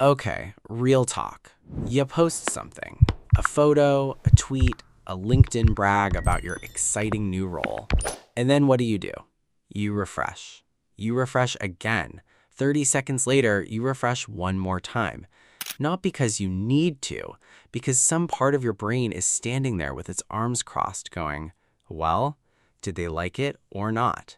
Okay, real talk. You post something, a photo, a tweet, a LinkedIn brag about your exciting new role. And then what do? You refresh. You refresh again. 30 seconds later, you refresh one more time. Not because you need to, because some part of your brain is standing there with its arms crossed going, well, did they like it or not?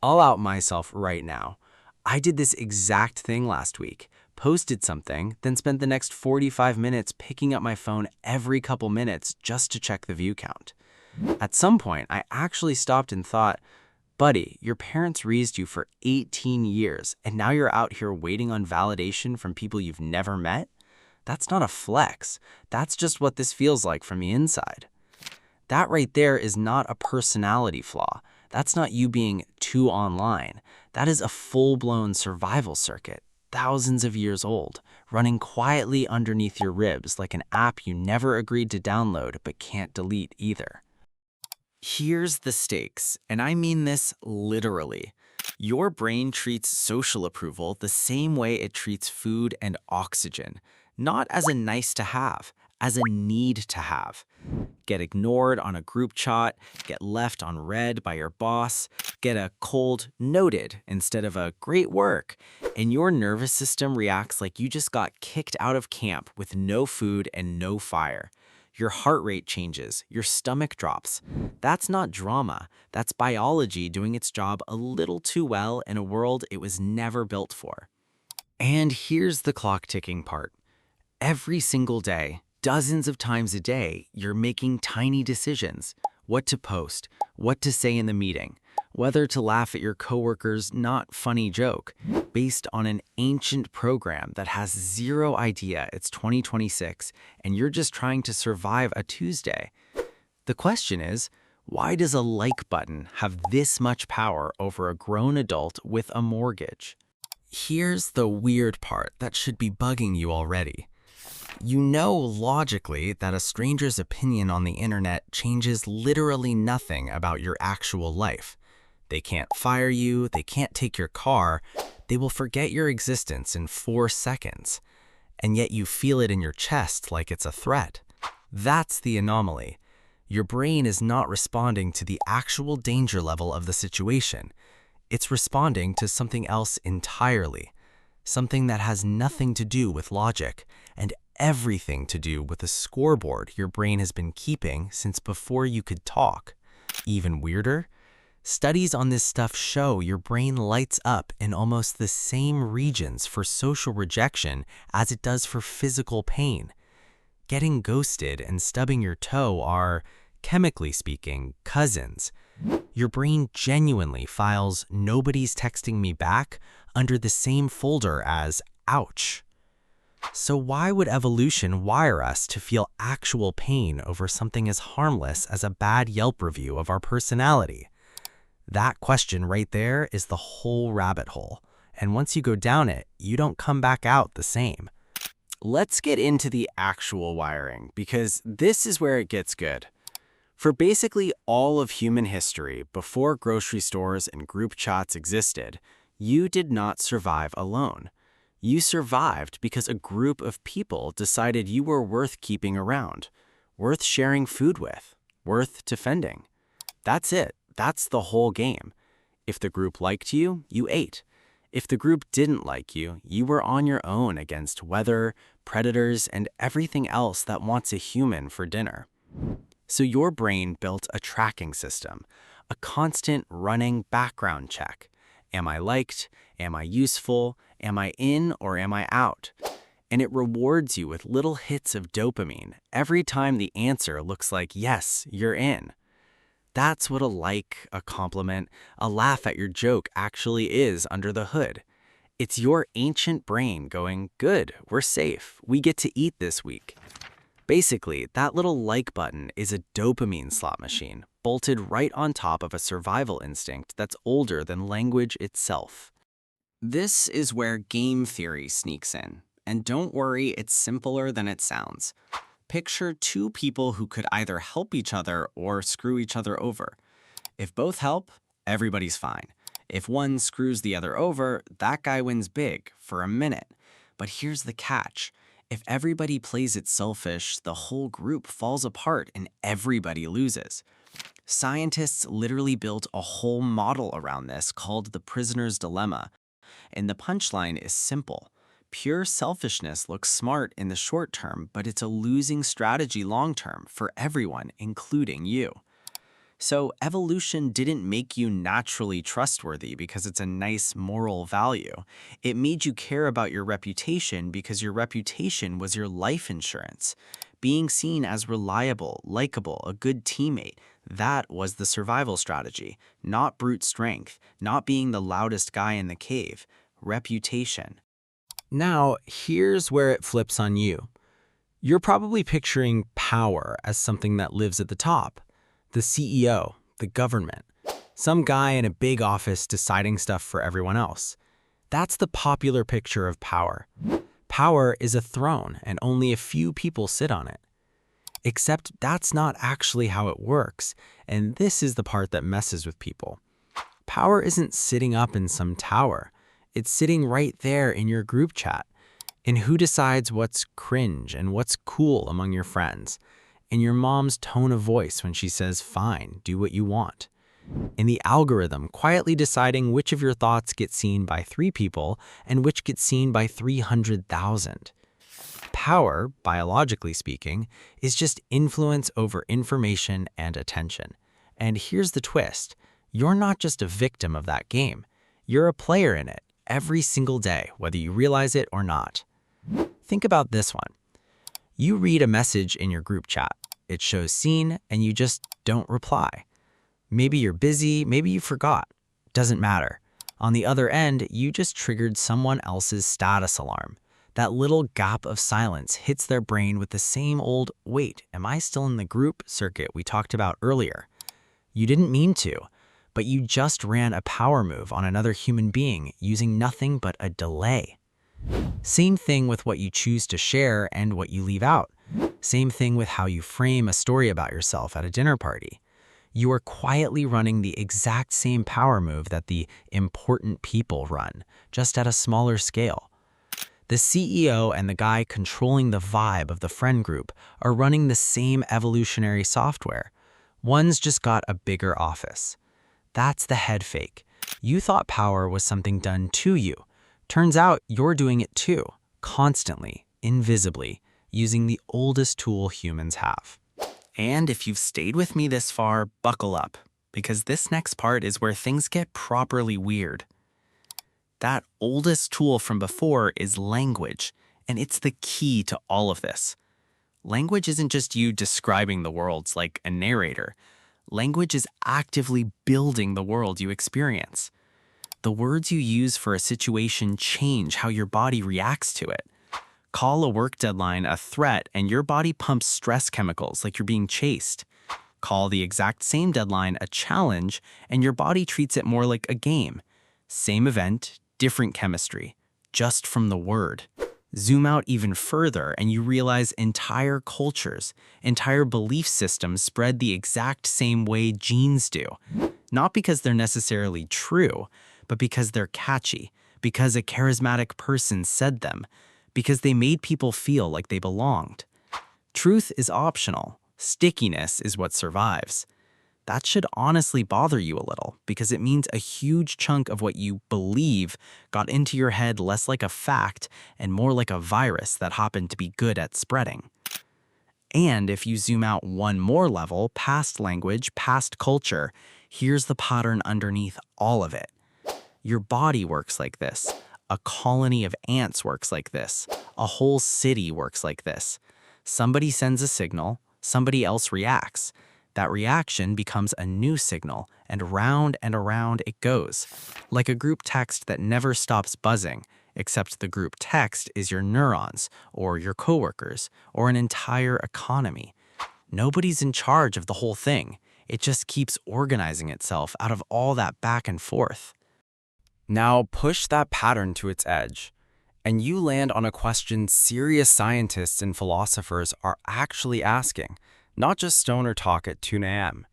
I'll out myself right now. I did this exact thing last week. Posted something, then spent the next 45 minutes picking up my phone every couple minutes just to check the view count. At some point, I actually stopped and thought, buddy, your parents raised you for 18 years, and now you're out here waiting on validation from people you've never met? That's not a flex. That's just what this feels like from the inside. That right there is not a personality flaw. That's not you being too online. That is a full-blown survival circuit, thousands of years old, running quietly underneath your ribs like an app you never agreed to download but can't delete either. Here's the stakes, and I mean this literally. Your brain treats social approval the same way it treats food and oxygen, not as a nice to have, as a need to have. Get ignored on a group chat, get left on red by your boss, get a cold noted instead of a great work, and your nervous system reacts like you just got kicked out of camp with no food and no fire. Your heart rate changes, your stomach drops. That's not drama, that's biology doing its job a little too well in a world it was never built for. And here's the clock ticking part. Every single day, dozens of times a day, you're making tiny decisions. What to post, what to say in the meeting, whether to laugh at your coworker's not funny joke, based on an ancient program that has zero idea it's 2026 and you're just trying to survive a Tuesday. The question is, why does a like button have this much power over a grown adult with a mortgage? Here's the weird part that should be bugging you already. You know logically that a stranger's opinion on the internet changes literally nothing about your actual life. They can't fire you, they can't take your car, they will forget your existence in 4 seconds. And yet you feel it in your chest like it's a threat. That's the anomaly. Your brain is not responding to the actual danger level of the situation. It's responding to something else entirely. Something that has nothing to do with logic and everything to do with a scoreboard your brain has been keeping since before you could talk. Even weirder, studies on this stuff show your brain lights up in almost the same regions for social rejection as it does for physical pain. Getting ghosted and stubbing your toe are, chemically speaking, cousins. Your brain genuinely files "nobody's texting me back" under the same folder as "ouch." So why would evolution wire us to feel actual pain over something as harmless as a bad Yelp review of our personality? That question right there is the whole rabbit hole. And once you go down it, you don't come back out the same. Let's get into the actual wiring, because this is where it gets good. For basically all of human history, before grocery stores and group chats existed, you did not survive alone. You survived because a group of people decided you were worth keeping around, worth sharing food with, worth defending. That's it. That's the whole game. If the group liked you, you ate. If the group didn't like you, you were on your own against weather, predators, and everything else that wants a human for dinner. So your brain built a tracking system, a constant running background check. Am I liked? Am I useful? Am I in or am I out? And it rewards you with little hits of dopamine every time the answer looks like, yes, you're in. That's what a like, a compliment, a laugh at your joke actually is under the hood. It's your ancient brain going, good, we're safe, we get to eat this week. Basically, that little like button is a dopamine slot machine, bolted right on top of a survival instinct that's older than language itself. This is where game theory sneaks in. And don't worry, it's simpler than it sounds. Picture two people who could either help each other or screw each other over. If both help, everybody's fine. If one screws the other over, that guy wins big for a minute. But here's the catch. If everybody plays it selfish, the whole group falls apart and everybody loses. Scientists literally built a whole model around this called the prisoner's dilemma. And the punchline is simple. Pure selfishness looks smart in the short term, but it's a losing strategy long term for everyone, including you. So evolution didn't make you naturally trustworthy because it's a nice moral value. It made you care about your reputation because your reputation was your life insurance. Being seen as reliable, likable, a good teammate, that was the survival strategy, not brute strength, not being the loudest guy in the cave. Reputation. Now, here's where it flips on you. You're probably picturing power as something that lives at the top. The CEO, the government, some guy in a big office deciding stuff for everyone else. That's the popular picture of power. Power is a throne and only a few people sit on it. Except that's not actually how it works, and this is the part that messes with people. Power isn't sitting up in some tower. It's sitting right there in your group chat, in who decides what's cringe and what's cool among your friends, in your mom's tone of voice when she says, fine, do what you want, in the algorithm quietly deciding which of your thoughts get seen by 3 people and which get seen by 300,000. Power, biologically speaking, is just influence over information and attention. And here's the twist. You're not just a victim of that game. You're a player in it every single day, whether you realize it or not. Think about this one. You read a message in your group chat. It shows seen, and you just don't reply. Maybe you're busy, maybe you forgot. Doesn't matter. On the other end, you just triggered someone else's status alarm. That little gap of silence hits their brain with the same old, wait, am I still in the group circuit we talked about earlier? You didn't mean to, but you just ran a power move on another human being using nothing but a delay. Same thing with what you choose to share and what you leave out. Same thing with how you frame a story about yourself at a dinner party. You are quietly running the exact same power move that the important people run, just at a smaller scale. The CEO and the guy controlling the vibe of the friend group are running the same evolutionary software. One's just got a bigger office. That's the head fake. You thought power was something done to you. Turns out you're doing it too, constantly, invisibly, using the oldest tool humans have. And if you've stayed with me this far, buckle up, because this next part is where things get properly weird. That oldest tool from before is language, and it's the key to all of this. Language isn't just you describing the worlds like a narrator. Language is actively building the world you experience. The words you use for a situation change how your body reacts to it. Call a work deadline a threat and your body pumps stress chemicals like you're being chased. Call the exact same deadline a challenge and your body treats it more like a game. Same event, different chemistry, just from the word. Zoom out even further and you realize entire cultures, entire belief systems spread the exact same way genes do. Not because they're necessarily true, but because they're catchy, because a charismatic person said them, because they made people feel like they belonged. Truth is optional. Stickiness is what survives. That should honestly bother you a little because it means a huge chunk of what you believe got into your head less like a fact and more like a virus that happened to be good at spreading. And if you zoom out one more level, past language, past culture, here's the pattern underneath all of it. Your body works like this. A colony of ants works like this. A whole city works like this. Somebody sends a signal, somebody else reacts. That reaction becomes a new signal, and around it goes. Like a group text that never stops buzzing, except the group text is your neurons, or your coworkers, or an entire economy. Nobody's in charge of the whole thing. It just keeps organizing itself out of all that back and forth. Now push that pattern to its edge, and you land on a question serious scientists and philosophers are actually asking, not just stoner talk at 2 a.m.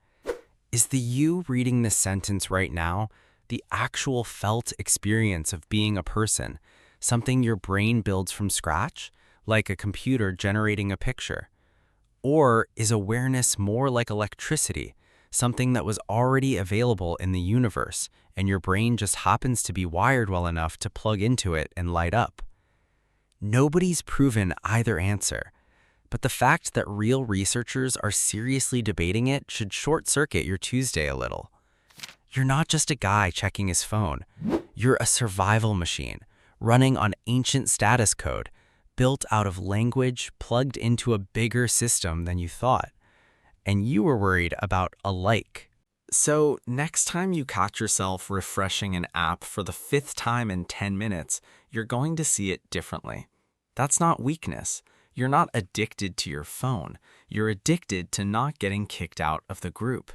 Is the you reading this sentence right now the actual felt experience of being a person, something your brain builds from scratch, like a computer generating a picture? Or is awareness more like electricity, something that was already available in the universe, and your brain just happens to be wired well enough to plug into it and light up? Nobody's proven either answer, but the fact that real researchers are seriously debating it should short-circuit your Tuesday a little. You're not just a guy checking his phone. You're a survival machine, running on ancient status code, built out of language plugged into a bigger system than you thought. And you were worried about a like. So next time you catch yourself refreshing an app for the 5th time in 10 minutes, you're going to see it differently. That's not weakness. You're not addicted to your phone. You're addicted to not getting kicked out of the group.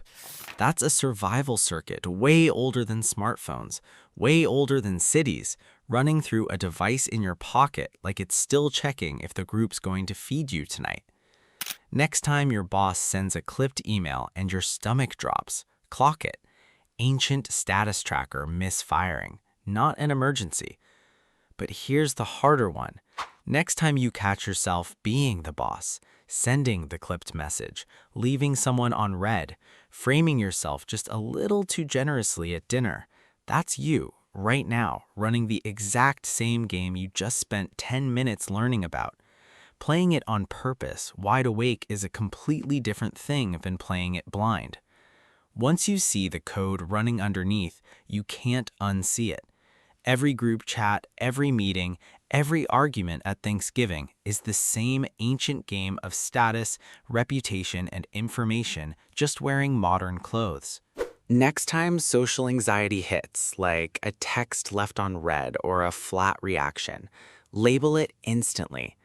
That's a survival circuit way older than smartphones, way older than cities, running through a device in your pocket like it's still checking if the group's going to feed you tonight. Next time your boss sends a clipped email and your stomach drops, clock it. Ancient status tracker misfiring, not an emergency. But here's the harder one. Next time you catch yourself being the boss, sending the clipped message, leaving someone on read, framing yourself just a little too generously at dinner, that's you, right now, running the exact same game you just spent 10 minutes learning about. Playing it on purpose, wide awake, is a completely different thing than playing it blind. Once you see the code running underneath, you can't unsee it. Every group chat, every meeting, every argument at Thanksgiving is the same ancient game of status, reputation, and information, just wearing modern clothes. Next time social anxiety hits, like a text left on read or a flat reaction, label it instantly.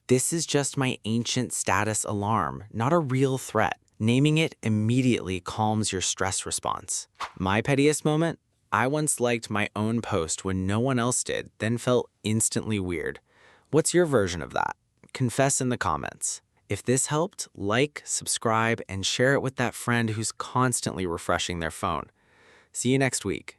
This is just my ancient status alarm, not a real threat. Naming it immediately calms your stress response. My pettiest moment? I once liked my own post when no one else did, then felt instantly weird. What's your version of that? Confess in the comments. If this helped, like, subscribe, and share it with that friend who's constantly refreshing their phone. See you next week.